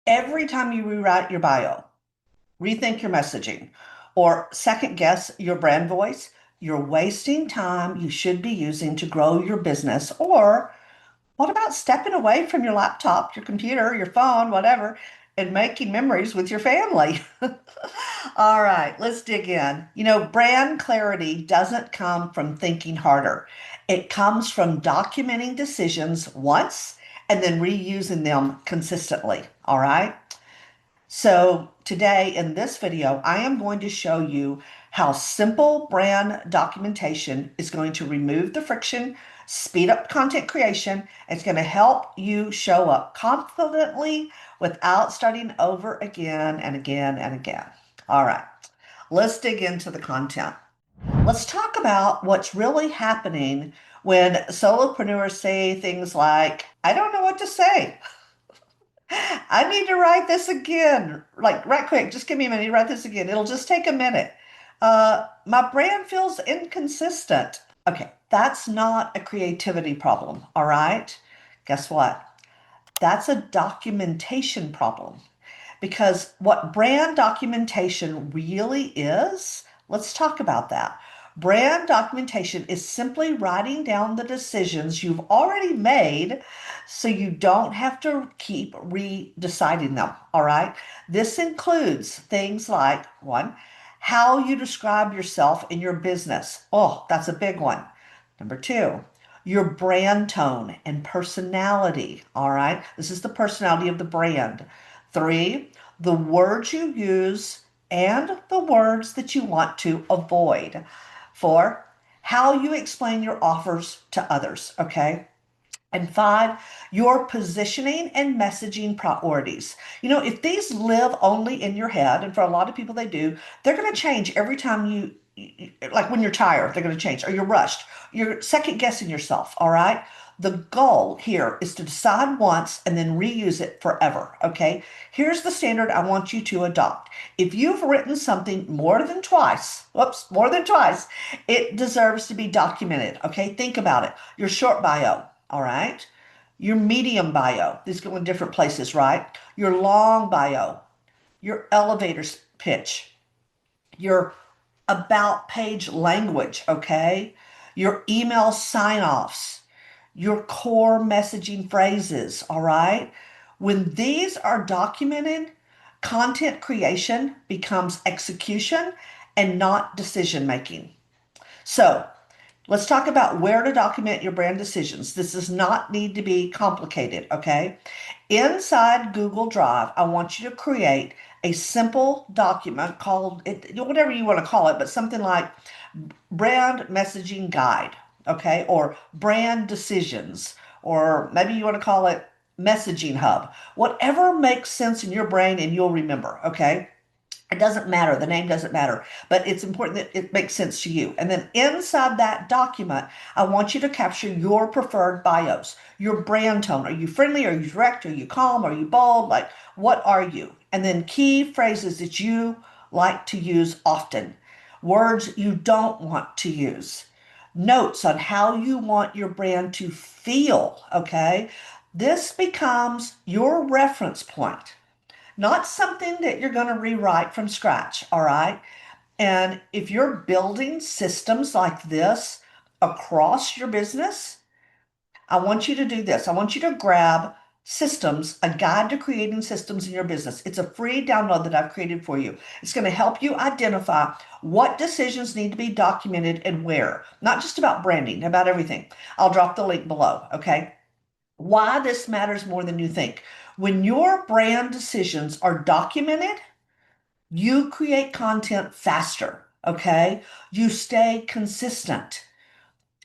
Every time you rewrite your bio, rethink your messaging, or second guess your brand voice, you're wasting time you should be using to grow your business. Or what about stepping away from your laptop, your computer, your phone, whatever, and making memories with your family? All right, let's dig in. Brand clarity doesn't come from thinking harder. It comes from documenting decisions once and then reusing them consistently. All right. So today in this video, I am going to show you how simple brand documentation is going to remove the friction, speed up content creation. It's going to help you show up confidently without starting over again and again and again. All right, let's dig into the content. Let's talk about what's really happening when solopreneurs say things like, I don't know what to say. I need to write this again. Like, right quick, just give me a minute to write this again. It'll just take a minute. My brand feels inconsistent. Okay, that's not a creativity problem, all right? Guess what? That's a documentation problem. Because what brand documentation really is, let's talk about that. Brand documentation is simply writing down the decisions you've already made so you don't have to keep redeciding them. All right. This includes things like one, how you describe yourself in your business. Oh, that's a big one. Number two, your brand tone and personality. All right. This is the personality of the brand. Three, the words you use and the words that you want to avoid. Four, how you explain your offers to others. Okay. And five, your positioning and messaging priorities. If these live only in your head, and for a lot of people they do, they're going to change every time like when you're tired, they're going to change, or you're rushed, you're second guessing yourself. All right. The goal here is to decide once and then reuse it forever. Okay. Here's the standard I want you to adopt. If you've written something more than twice, more than twice, it deserves to be documented. Okay. Think about it. Your short bio. All right. Your medium bio. These go in different places, right? Your long bio, your elevator pitch, your about page language, okay? Your email sign-offs, your core messaging phrases, all right? When these are documented, content creation becomes execution and not decision making. So let's talk about where to document your brand decisions. This does not need to be complicated, okay? Inside Google Drive, I want you to create a simple document called it, whatever you want to call it, but something like brand messaging guide, okay? Or brand decisions, or maybe you want to call it messaging hub. Whatever makes sense in your brain and you'll remember, okay? It doesn't matter. The name doesn't matter, but it's important that it makes sense to you. And then inside that document, I want you to capture your preferred bios, your brand tone. Are you friendly? Are you direct? Are you calm? Are you bold? Like, what are you? And then key phrases that you like to use often, words you don't want to use, notes on how you want your brand to feel. Okay. This becomes your reference point, not something that you're going to rewrite from scratch, all right? And if you're building systems like this across your business, I want you to do this. I want you to grab Systems, a guide to creating systems in your business. It's a free download that I've created for you. It's going to help you identify what decisions need to be documented and where, not just about branding, about everything. I'll drop the link below, okay? Why this matters more than you think. When your brand decisions are documented, you create content faster, okay? You stay consistent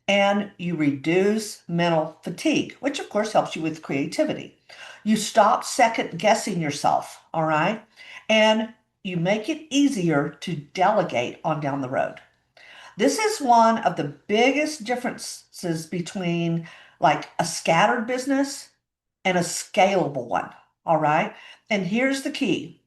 and you reduce mental fatigue, which of course helps you with creativity. You stop second guessing yourself, all right? And you make it easier to delegate on down the road. This is one of the biggest differences between like a scattered business and a scalable one. All right. And here's the key.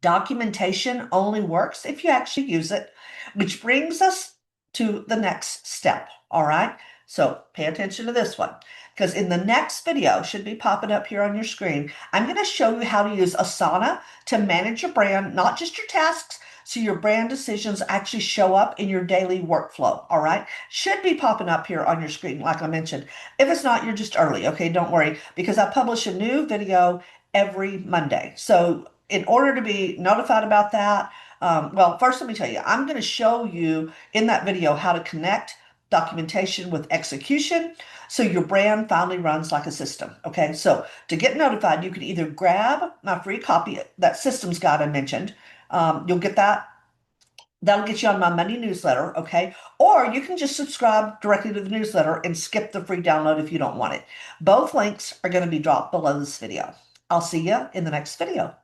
Documentation only works if you actually use it, which brings us to the next step. All right. So pay attention to this one. because in the next video, should be popping up here on your screen, I'm going to show you how to use Asana to manage your brand, not just your tasks, so your brand decisions actually show up in your daily workflow. All right. Should be popping up here on your screen, like I mentioned. If it's not, you're just early. Okay. Don't worry, because I publish a new video every Monday. So in order to be notified about that, well, first let me tell you, I'm going to show you in that video how to connect documentation with execution so your brand finally runs like a system. Okay, so to get notified, you can either grab my free copy, that systems guide I mentioned. You'll get that. That'll get you on my Monday newsletter, okay? Or you can just subscribe directly to the newsletter and skip the free download if you don't want it. Both links are going to be dropped below this video. I'll see you in the next video.